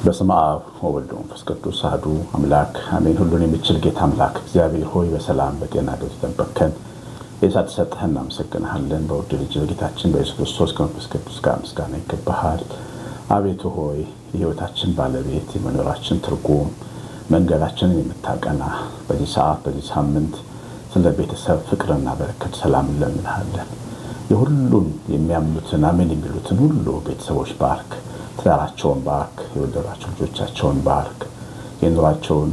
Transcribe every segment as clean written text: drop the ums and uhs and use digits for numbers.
በስመ አብ ወወልድ ወመንፈስ ቅዱስ አሐዱ አምላክ አሜን። ሁሉን የሚችል ጌታ አምላክ እግዚአብሔር ሆይ በሰላም በጤና ተጠብቀን የሳት ሰጠህን እናመሰግንሃለን። በውድ ልጅ በጌታችን በኢየሱስ ክርስቶስ ከመንፈስ ቅዱስ ጋር ምስጋና ይገባሃል። አቤቱ ሆይ የሕይወታችን ባለቤት የመኖራችን ትርጉም መንገዳችንን የምታቀና በዚህ ሰዓት በዚህ ሳምንት ስለ ቤተሰብ ፍቅርና በረከት ሰላም እንለምንሃለን። የሁሉን የሚያምኑትን አሜን የሚሉትን ሁሉ ቤተሰቦች ባርክ። ትዳራቸውን ባርክ። የወለዷቸው ልጆቻቸውን ባርክ። የኑሯቸውን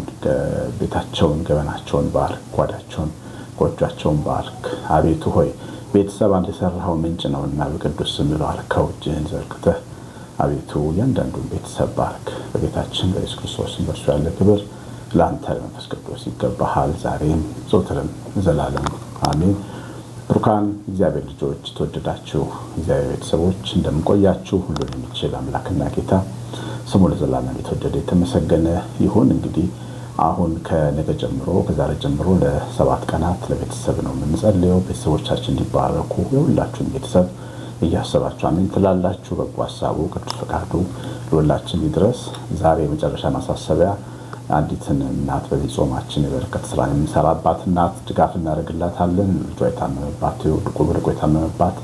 ቤታቸውን ገበናቸውን ባርክ። ጓዳቸውን ጎጇቸውን ባርክ። አቤቱ ሆይ ቤተሰብ አንተ የሰራኸው ምንጭ ነውና በቅዱስ ስም ባርከው። እጅህን ዘርግተህ አቤቱ እያንዳንዱን ቤተሰብ ባርክ። በጌታችን በኢየሱስ ክርስቶስ በእርሱ ያለ ክብር ለአንተ ለመንፈስ ቅዱስ ይገባሃል፣ ዛሬም ዘወትርም ዘላለም አሜን። ብሩካን እግዚአብሔር ልጆች ተወደዳችሁ እግዚአብሔር ቤተሰቦች እንደምንቆያችሁ ሁሉን የሚችል አምላክና ጌታ ስሙ ለዘላለም የተወደደ የተመሰገነ ይሁን። እንግዲህ አሁን ከነገ ጀምሮ ከዛሬ ጀምሮ ለ7 ቀናት ለቤተሰብ ነው የምንጸልየው። ቤተሰቦቻችን እንዲባረኩ የሁላችሁም ቤተሰብ እያሰባችሁ አሜን ትላላችሁ። በጎ ሐሳቡ ቅዱስ ፈቃዱ ለሁላችን ይድረስ። ዛሬ የመጨረሻ ማሳሰቢያ አንዲትን እናት በዚህ ጾማችን የበረከት ስራ የምንሰራባት እናት ድጋፍ እናደርግላታለን። ልጇ የታመመባት ቁብርቆ የታመመባት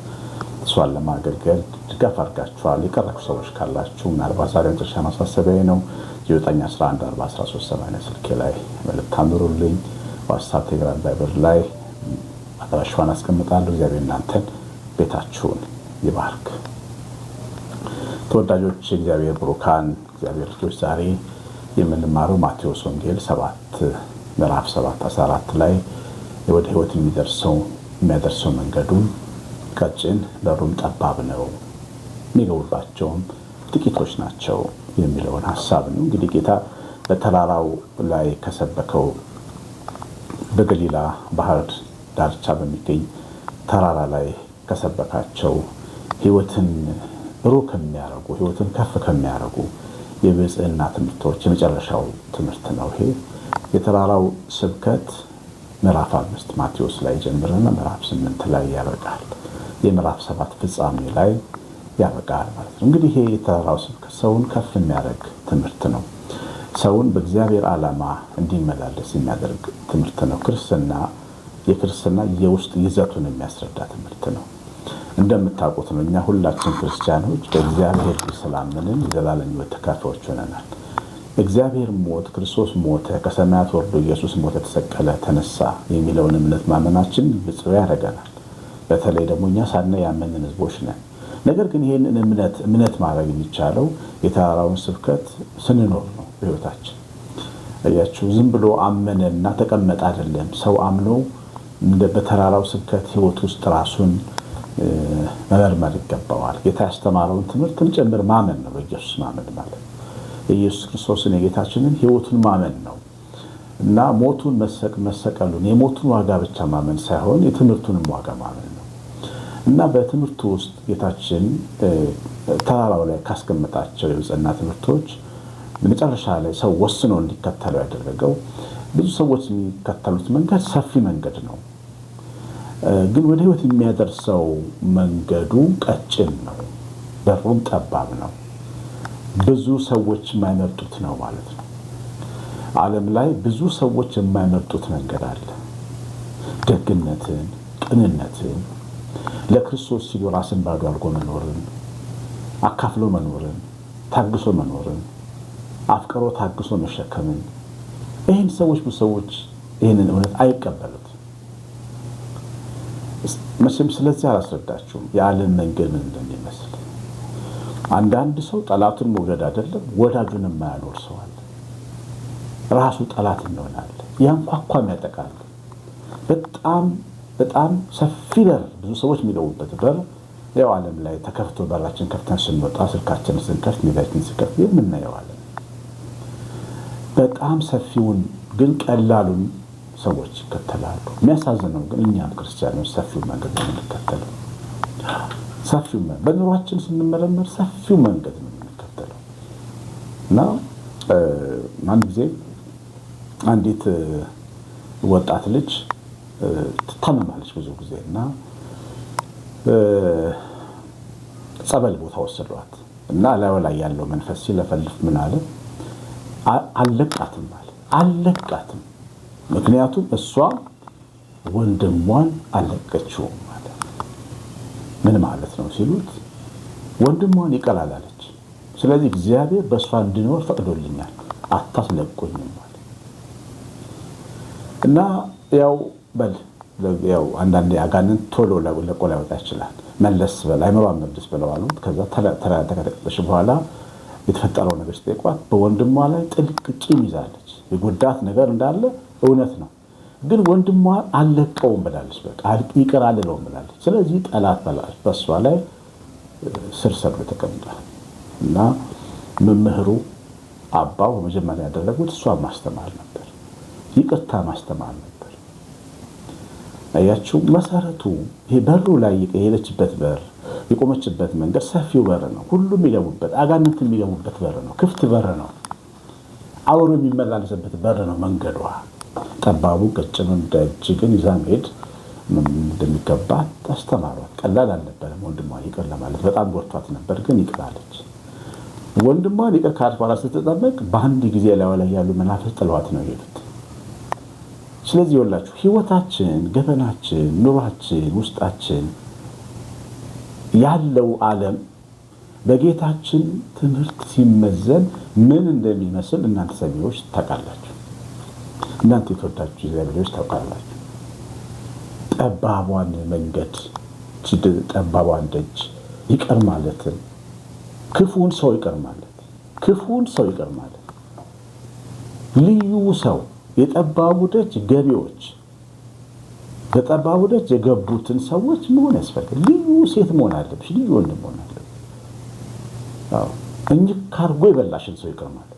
እሷን ለማገልገል ድጋፍ አድርጋችኋል። የቀራችሁ ሰዎች ካላችሁ ምናልባት ዛሬ መጨረሻ ማሳሰቢያ ነው። 9114138 ስልኬ ላይ መልእክት አኑሩልኝ። ዋትስአፕ፣ ቴሌግራም፣ ቫይበር ላይ አድራሻዋን አስቀምጣለሁ። እግዚአብሔር እናንተን ቤታችሁን ይባርክ። ተወዳጆች እግዚአብሔር ብሩካን እግዚአብሔር ልጆች ዛሬ የምንማረው ማቴዎስ ወንጌል 7 ምዕራፍ 7:14 ላይ ወደ ሕይወት የሚያደርሰው መንገዱ ቀጭን በሩም ጠባብ ነው የሚገቡባቸውም ጥቂቶች ናቸው የሚለውን ሐሳብ ነው። እንግዲህ ጌታ በተራራው ላይ ከሰበከው በገሊላ ባህር ዳርቻ በሚገኝ ተራራ ላይ ከሰበካቸው ሕይወትን ሩቅ ከሚያደርጉ ሕይወትን ከፍ ከሚያደርጉ የብጽዕና ትምህርቶች የመጨረሻው ትምህርት ነው። ይሄ የተራራው ስብከት ምዕራፍ 5 ማቴዎስ ላይ ጀምረና ምዕራፍ 8 ላይ ያበቃል። የምዕራፍ 7 ፍጻሜ ላይ ያበቃል ማለት ነው። እንግዲህ ይሄ የተራራው ስብከት ሰውን ከፍ የሚያደርግ ትምህርት ነው። ሰውን በእግዚአብሔር ዓላማ እንዲመላለስ የሚያደርግ ትምህርት ነው። የክርስትና የውስጥ ይዘቱን የሚያስረዳ ትምህርት ነው። እንደምታውቁት ነው እኛ ሁላችን ክርስቲያኖች በእግዚአብሔር ስላመንን የዘላለም ሕይወት ተካፋዮች ሆነናል። እግዚአብሔር ሞት ክርስቶስ ሞተ፣ ከሰማያት ወርዶ ኢየሱስ ሞተ፣ ተሰቀለ፣ ተነሳ የሚለውን እምነት ማመናችን ብፁዕ ያደርገናል። በተለይ ደግሞ እኛ ሳናይ ያመንን ሕዝቦች ነን። ነገር ግን ይህንን እምነት ማድረግ የሚቻለው የተራራውን ስብከት ስንኖር ነው። በሕይወታችን እያችሁ ዝም ብሎ አመነና ተቀመጠ አይደለም። ሰው አምኖ በተራራው ስብከት ሕይወት ውስጥ ራሱን መመርመር ይገባዋል። ጌታ ያስተማረውን ትምህርትን ጭምር ማመን ነው። በኢየሱስ ማመን ማለት የኢየሱስ ክርስቶስን የጌታችንን ሕይወቱን ማመን ነው እና ሞቱን መሰቀሉን የሞቱን ዋጋ ብቻ ማመን ሳይሆን የትምህርቱንም ዋጋ ማመን ነው እና በትምህርቱ ውስጥ ጌታችን ተራራው ላይ ካስቀመጣቸው የብጽዕና ትምህርቶች መጨረሻ ላይ ሰው ወስኖ እንዲከተለው ያደረገው ብዙ ሰዎች የሚከተሉት መንገድ ሰፊ መንገድ ነው፣ ግን ወደ ሕይወት የሚያደርሰው መንገዱ ቀጭን ነው፣ በሩም ጠባብ ነው፣ ብዙ ሰዎች የማይመርጡት ነው ማለት ነው። ዓለም ላይ ብዙ ሰዎች የማይመርጡት መንገድ አለ። ደግነትን፣ ቅንነትን፣ ለክርስቶስ ሲሉ ራስን ባዶ አድርጎ መኖርን፣ አካፍሎ መኖርን፣ ታግሶ መኖርን፣ አፍቅሮ ታግሶ መሸከምን ይህን ብዙ ሰዎች ይህንን እውነት አይቀበሉት። መቼም ስለዚህ አላስረዳችሁም የዓለም መንገድ ምን እንደሚመስል። አንዳንድ ሰው ጠላቱን መውደድ አይደለም ወዳጁን የማያኖር ሰው አለ። ራሱ ጠላት ይሆናል፣ ያንኳኳም ያጠቃል። በጣም ሰፊ በር ብዙ ሰዎች የሚገቡበት በር ያው ዓለም ላይ ተከፍቶ በራችን ከፍተን ስንወጣ ስልካችንን ስንከፍት ሜዳችን ስንከፍት የምናየው ዓለም በጣም ሰፊውን ግን ቀላሉን ሰዎች ይከተላሉ። የሚያሳዝነው ግን እኛም ክርስቲያኖች ሰፊው መንገድ ነው የምንከተለው። ሰፊው መንገድ በኑሯችን ስንመረመር ሰፊው መንገድ ነው የምንከተለው እና አንድ ጊዜ አንዲት ወጣት ልጅ ትታመማለች ብዙ ጊዜ እና ጸበል ቦታ ወሰዷት እና ላይ ያለው መንፈስ ሲለፈልፍ ምን አለ? አለቃትም አለ። አለቃትም ምክንያቱም እሷ ወንድሟን አለቀችው ማለት ምን ማለት ነው ሲሉት ወንድሟን ይቅር አላለች። ስለዚህ እግዚአብሔር በእሷ እንዲኖር ፈቅዶልኛል አታስለቁኝም ማለት እና ያው አንዳንዴ አጋንንት ቶሎ ለቆ ላይወጣ ይችላል። መለስ በል አይምሯን መልስ ብለው አሉት። ከዛ ተከታተለሽ በኋላ የተፈጠረው ነገር ሲጠይቋት በወንድሟ ላይ ጥልቅ ቂም ይዛለች። የጎዳት ነገር እንዳለ እውነት ነው፣ ግን ወንድሟ አለቀውም ብላለች። በቃ ይቅር አልለውም ብላለች። ስለዚህ ጠላት በሷ ላይ ስር ሰዶ ተቀምጧል እና መምህሩ አባው በመጀመሪያ ያደረጉት እሷን ማስተማር ነበር፣ ይቅርታ ማስተማር ነበር። አያችሁ መሰረቱ ይሄ በሩ ላይ የሄደችበት በር የቆመችበት መንገድ ሰፊው በር ነው። ሁሉም የሚገቡበት አጋንንት የሚገቡበት በር ነው። ክፍት በር ነው። አውሮ የሚመላለስበት በር ነው መንገዷ። ጠባቡ ቀጭኑን ደጅ ግን ይዛ መሄድ እንደሚገባት አስተማሯት። ቀላል አልነበረም። ወንድሟን ይቅር ለማለት በጣም ጎርቷት ነበር፣ ግን ይቅር አለች። ወንድሟን ይቅር ካለች በኋላ ስትጠመቅ በአንድ ጊዜ ላይ ያሉ መናፍስት ጥለዋት ነው የሄዱት። ስለዚህ ይኸውላችሁ ህይወታችን፣ ገበናችን፣ ኑሯችን፣ ውስጣችን ያለው ዓለም በጌታችን ትምህርት ሲመዘን ምን እንደሚመስል እናንተ ሰሚዎች ታውቃላችሁ። እናንተ የተወዳችሁ እግዚአብሔሮች ታውቃላችሁ። ጠባቧን መንገድ ጠባቧን ደጅ ይቅር ማለትን ክፉን ሰው ይቅር ማለት ልዩ ሰው የጠባቡ ደጅ ገቢዎች በጠባቡ ደጅ የገቡትን ሰዎች መሆን ያስፈልጋል። ልዩ ሴት መሆን አለብሽ፣ ልዩ ወንድ መሆን አለብሽ። እንጂ ካርጎ የበላሽን ሰው ይቅር ማለት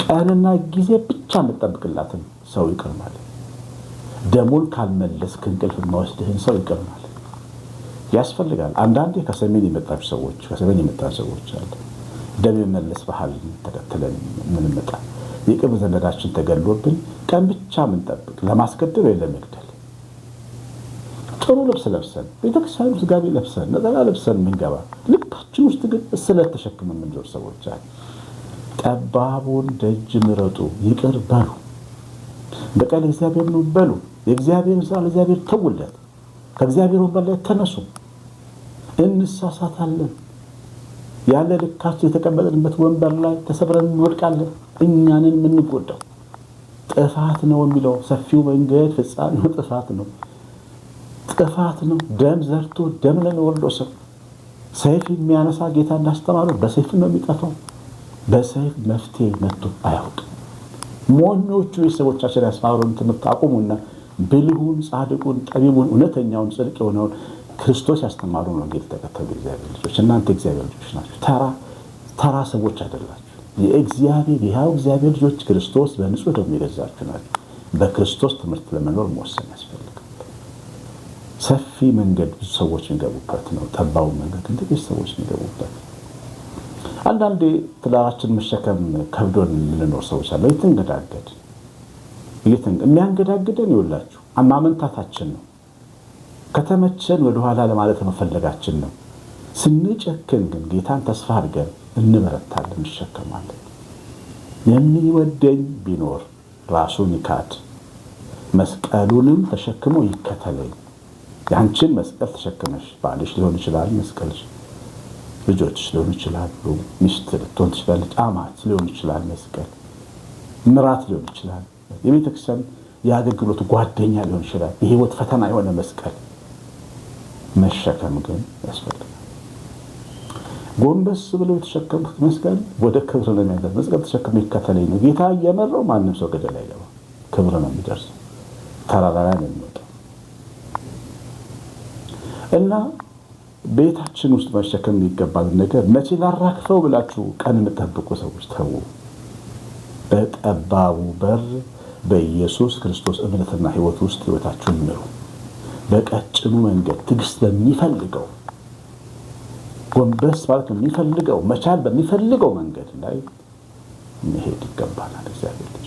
ቀንና ጊዜ ብቻ የምትጠብቅላትን ሰው ይቅር ማለት ደሞን ካልመለስክ እንቅልፍ የማይወስድህን ሰው ይቅር ማለት ያስፈልጋል። አንዳንዴ ከሰሜን የመጣችሁ ሰዎች አሉ። ደም የመለስ ባህል ተከትለን ምንመጣ የቅርብ ዘመዳችን ተገሎብን ቀን ብቻ ምንጠብቅ ለማስገደል ወይ ለመግደል ጥሩ ልብስ ለብሰን ቤተክርስቲያን ውስጥ ጋቢ ለብሰን ነጠላ ለብሰን ምንገባ ልባችን ውስጥ ግን እስለት ተሸክመን ምንዞር ሰዎች አሉ። ጠባቡን ደጅ ምረጡ፣ ይቅር በሉ። በቀል እግዚአብሔር ነው በሉ። የእግዚአብሔር ስራ ለእግዚአብሔር ተውለት። ከእግዚአብሔር በላይ ተነሱ። እንሳሳታለን። ያለ ልካችን የተቀመጥንበት ወንበር ላይ ተሰብረን እንወድቃለን። እኛንን የምንጎዳው ጥፋት ነው የሚለው ሰፊው መንገድ ፍጻሜው ጥፋት ነው። ደም ዘርቶ ደም ለሚወልደው ሰው ሰይፍ የሚያነሳ ጌታ እንዳስተማረው በሰይፍ ነው የሚጠፋው። በሰይፍ መፍትሄ መጥቶ አያውቅም። ሞኞቹ የሰዎቻችን ያስማሩን ትምህርት አቁሙና ብልሁን፣ ጻድቁን፣ ጠቢቡን፣ እውነተኛውን ጽድቅ የሆነውን ክርስቶስ ያስተማሩ ነው ጌታ ተከተሉ። እግዚአብሔር ልጆች እናንተ እግዚአብሔር ልጆች ናችሁ። ተራ ሰዎች አይደላችሁ። የእግዚአብሔር ይሃው እግዚአብሔር ልጆች ክርስቶስ በንጹህ ደሙ የገዛችሁ ናችሁ። በክርስቶስ ትምህርት ለመኖር መወሰን ያስፈልጋል። ሰፊ መንገድ ብዙ ሰዎች የሚገቡበት ነው። ጠባቡ መንገድ ግን ጥቂት ሰዎች የሚገቡበት። አንዳንዴ ትዳራችን መሸከም ከብዶን የምንኖር ሰዎች አለ። የሚያንገዳግደን ይውላችሁ አማመንታታችን ነው። ከተመቸን ወደ ኋላ ለማለት መፈለጋችን ነው። ስንጨክን ግን ጌታን ተስፋ አድርገን እንበረታለን፣ እንሸከማለን። የሚወደኝ ቢኖር ራሱን ይካድ መስቀሉንም ተሸክሞ ይከተለኝ። ያንቺን መስቀል ተሸክመሽ ባልሽ ሊሆን ይችላል መስቀልሽ፣ ልጆችሽ ሊሆን ይችላሉ፣ ሚስት ልትሆን ትችላለች፣ አማት ሊሆን ይችላል መስቀል፣ ምራት ሊሆን ይችላል፣ የቤተክርስቲያን የአገልግሎት ጓደኛ ሊሆን ይችላል። የህይወት ፈተና የሆነ መስቀል መሸከም ግን ያስፈልጋል። ጎንበስ ብለው የተሸከሙት መስቀል ወደ ክብር ነው የሚያደርስ። መስቀል ተሸክሞ ይከተለኝ ነው ጌታ እየመራው። ማንም ሰው ገደል አይገባም፣ ክብር ነው የሚደርሰው፣ ተራራ ላይ ነው የሚወጣው። እና ቤታችን ውስጥ መሸከም የሚገባን ነገር መቼ ላራክፈው ብላችሁ ቀን የምትጠብቁ ሰዎች ተው። በጠባቡ በር በኢየሱስ ክርስቶስ እምነትና ህይወት ውስጥ ህይወታችሁን ምሩ። በቀጭኑ መንገድ ትዕግስት በሚፈልገው ጎንበስ ማለት በሚፈልገው መቻል በሚፈልገው መንገድ ላይ መሄድ ይገባናል። እግዚአብሔር ልጅ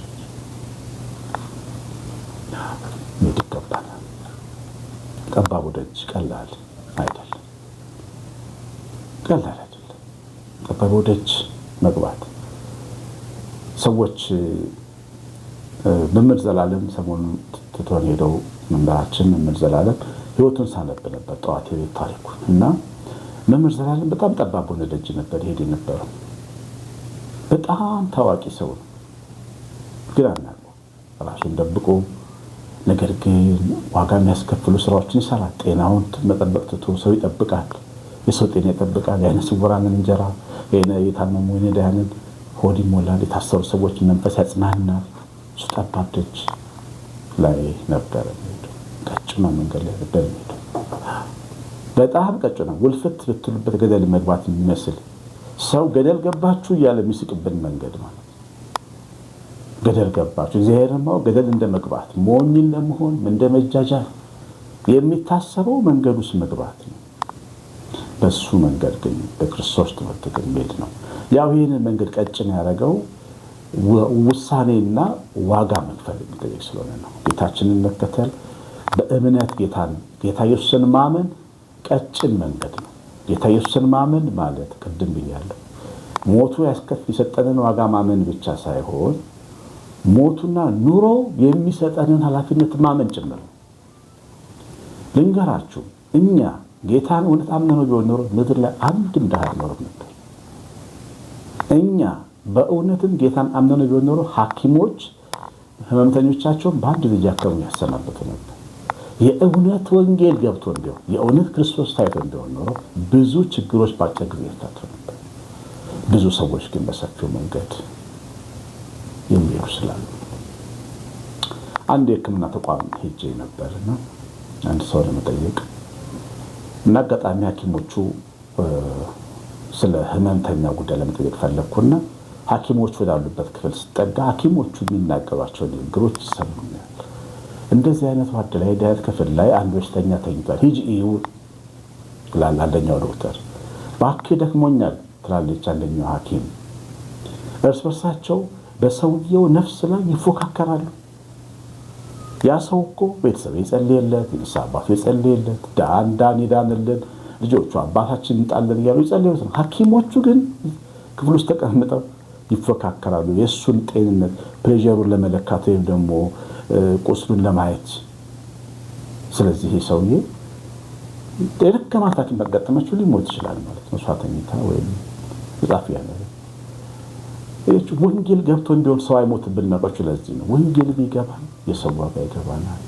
መሄድ ይገባናል። ጠባቡ ደጅ ቀላል አይደለም። ቀላል አይደለም። ጠባብ ደጅ መግባት ሰዎች መምህር ዘላለም ሰሞኑን ትቶን ሄደው መምህራችን መምህር ዘላለም ህይወቱን ሳነብ ነበር ጠዋት የቤት ታሪኩን እና መምህር ዘላለም በጣም ጠባብ ደጅ ነበር ሄድ የነበረው። በጣም ታዋቂ ሰው ነው። ግራና ራሱን ደብቆ ነገር ግን ዋጋ የሚያስከፍሉ ስራዎችን ይሰራል። ጤናውን መጠበቅ ትቶ ሰው ይጠብቃል። የሰው ጤና ይጠብቃል። የዓይነ ስውራንን እንጀራ የታመሙ የነዳያንን ሆድ ይሞላል። የታሰሩ ሰዎች መንፈስ ያጽናናል። እሱ ጠባብ ደጅ ላይ ነበር የሚሄደው። ቀጭኗ መንገድ ላይ ነበር የሚሄደው። በጣም ቀጭኗ ውልፍት ብትሉበት ገደል መግባት የሚመስል ሰው ገደል ገባችሁ እያለ የሚስቅብን መንገድ ማለት ገደል ገባችሁ እግዚአብሔርን ማወቅ ገደል እንደመግባት ሞኝን ለመሆን እንደመጃጃ የሚታሰበው መንገዱስ መግባት ነው። በሱ መንገድ ግን በክርስቶስ ትምህርት ግን መሄድ ነው። ያው ይህንን መንገድ ቀጭን ያደረገው ውሳኔና ዋጋ መክፈል የሚጠይቅ ስለሆነ ነው። ጌታችንን መከተል በእምነት ጌታ ኢየሱስን ማመን ቀጭን መንገድ ነው። ጌታ ኢየሱስን ማመን ማለት ቅድም ብያለሁ ሞቱ የሰጠንን ዋጋ ማመን ብቻ ሳይሆን ሞቱና ኑሮ የሚሰጠንን ኃላፊነት ማመን ጭምር። ልንገራችሁ እኛ ጌታን እውነት አምነን ቢሆን ኖሮ ምድር ላይ አንድም ድሃ አይኖርም ነበር። እኛ በእውነትም ጌታን አምነን ቢሆን ኖሮ ሐኪሞች ህመምተኞቻቸውን በአንድ ልጅ ያከሙ ያሰናበቱ ነበር። የእውነት ወንጌል ገብቶን ቢሆን የእውነት ክርስቶስ ታይቶን ቢሆን ኖሮ ብዙ ችግሮች በአጭር ጊዜ ይፈቱ ነበር። ብዙ ሰዎች ግን በሰፊው መንገድ የሚሄዱ ስላሉ አንድ የሕክምና ተቋም ሄጄ ነበርና አንድ ሰው ለመጠየቅ እና አጋጣሚ ሐኪሞቹ ስለ ህመምተኛ ጉዳይ ለመጠየቅ ፈለኩና ሐኪሞቹ ወዳሉበት ክፍል ስጠጋ ሐኪሞቹ የሚናገሯቸው ንግግሮች ይሰሙኛል። እንደዚህ አይነት ዋርድ ላይ ዳያት ክፍል ላይ አንድ በሽተኛ ተኝቷል፣ ሂጂ እዩ ይላል አንደኛው ዶክተር። እባክህ ደክሞኛል ትላለች አንደኛው ሐኪም። እርስ በርሳቸው በሰውየው ነፍስ ላይ ይፎካከራሉ። ያ ሰው እኮ ቤተሰብ ይጸልይለት፣ ይሳባቱ ይጸልይለት፣ ዳን ይዳንልን፣ ልጆቹ አባታችን እንጣለን እያሉ ይጸልዩት ነው። ሐኪሞቹ ግን ክፍል ውስጥ ተቀምጠው ይፎካከራሉ የእሱን ጤንነት ፕሬሸሩን ለመለካት ወይም ደግሞ ቁስሉን ለማየት። ስለዚህ ሰውዬ ደረከማት ሐኪም በገጠመችው ሊሞት ይችላል ማለት ነው። ሷተኝታ ወይም ጻፊያ ነው። ወንጌል ገብቶ እንዲሆን ሰው አይሞትብን ነበር። ለዚህ ነው ወንጌል ቢገባን የሰው ዋጋ ይገባናል።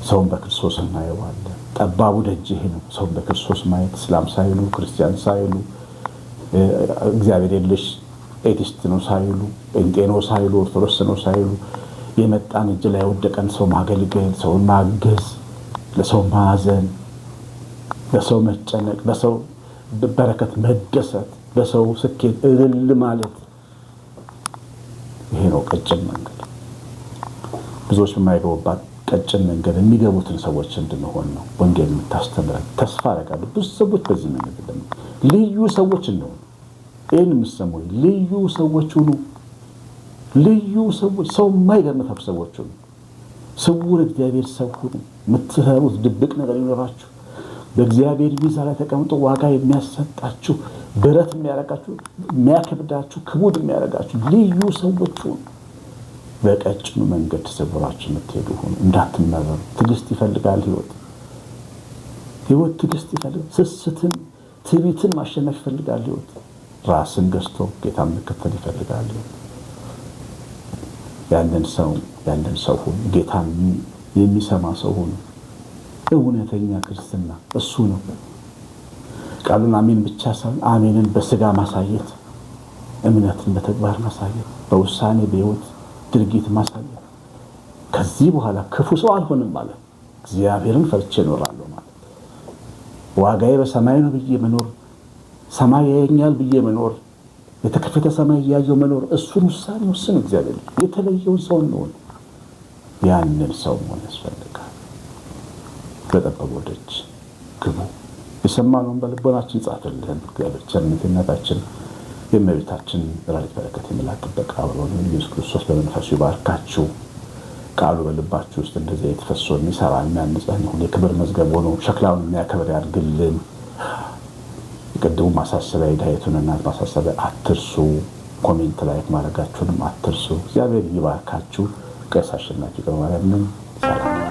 ሰውን በክርስቶስ እናየዋለን። ጠባቡ ደጅ ይሄ ነው። ሰውን በክርስቶስ ማየት እስላም ሳይሉ ክርስቲያን ሳይሉ እግዚአብሔር የለሽ ኤቲስት ነው ሳይሉ ጴንጤ ነው ሳይሉ ኦርቶዶክስ ነው ሳይሉ የመጣን እጅ ላይ ወደቀን ሰው ማገልገል፣ ሰውን ማገዝ፣ ለሰው ማዘን፣ ለሰው መጨነቅ፣ በሰው በረከት መደሰት፣ በሰው ስኬት እልል ማለት ይሄ ነው ቀጭን መንገድ። ብዙዎች የማይገቡባት ቀጭን መንገድ የሚገቡትን ሰዎች እንድንሆን ነው ወንጌል የምታስተምረን። ተስፋ አደርጋለሁ ብዙ ሰዎች በዚህ መንገድ ደግሞ ልዩ ሰዎች እንደሆኑ ይህን የምትሰሙ ልዩ ሰዎች ሁኑ። ልዩ ሰዎች ሰው የማይገርምታችሁ ሰዎች ሁኑ። ስውር እግዚአብሔር ሰው ሁኑ። የምትሰሩት ድብቅ ነገር ይኖራችሁ በእግዚአብሔር ቪዛ ላይ ተቀምጦ ዋጋ የሚያሰጣችሁ ብረት የሚያረጋችሁ የሚያከብዳችሁ ክቡድ የሚያረጋችሁ ልዩ ሰዎች ሁኑ። በቀጭኑ መንገድ ተሰብራችሁ የምትሄዱ ሁኑ። እንዳትመረሩ። ትዕግስት ይፈልጋል ህይወት ትዕግስት ይፈልጋል። ስስትን ትዕቢትን ማሸነፍ ይፈልጋል ህይወት። ራስን ገዝቶ ጌታን መከተል ይፈልጋል። ያንን ሰው ሁኑ። ጌታን የሚሰማ ሰው ሁኑ። እውነተኛ ክርስትና እሱ ነው። ቃሉን አሜን ብቻ ሳይሆን አሜንን በስጋ ማሳየት፣ እምነትን በተግባር ማሳየት፣ በውሳኔ በህይወት ድርጊት ማሳየት። ከዚህ በኋላ ክፉ ሰው አልሆንም ማለት እግዚአብሔርን ፈርቼ እኖራለሁ ማለት ዋጋዬ በሰማይ ነው ብዬ መኖር፣ ሰማይ ያየኛል ብዬ መኖር፣ የተከፈተ ሰማይ ያየው መኖር። እሱን ውሳኔ ወስን እግዚአብሔር የተለየውን ሰው ነው። ያንን ሰው መሆን ያስፈልጋል። በጠባቡ ደጅ ግቡ። የሰማነውን በልቦናችን ጻፍልን። እግዚአብሔር ቸርነታችን የእመቤታችን ረድኤት በረከት የመላእክት ጥበቃ አብሮን ኢየሱስ ክርስቶስ በመንፈሱ ይባርካችሁ። ቃሉ በልባችሁ ውስጥ እንደዚህ የተፈሶ የሚሰራ የሚያንጽ ነው። የክብር መዝገብ ሆኖ ሸክላውን የሚያከብር ያድርግልን። የቀደሙ ማሳሰቢያ የዳይቱንና ማሳሰቢያ አትርሱ። ኮሜንት ላይ ማድረጋችሁንም አትርሱ። እግዚአብሔር ይባርካችሁ። ቀሲስ አሸናፊ ገብረማርያም ነኝ። ሰላም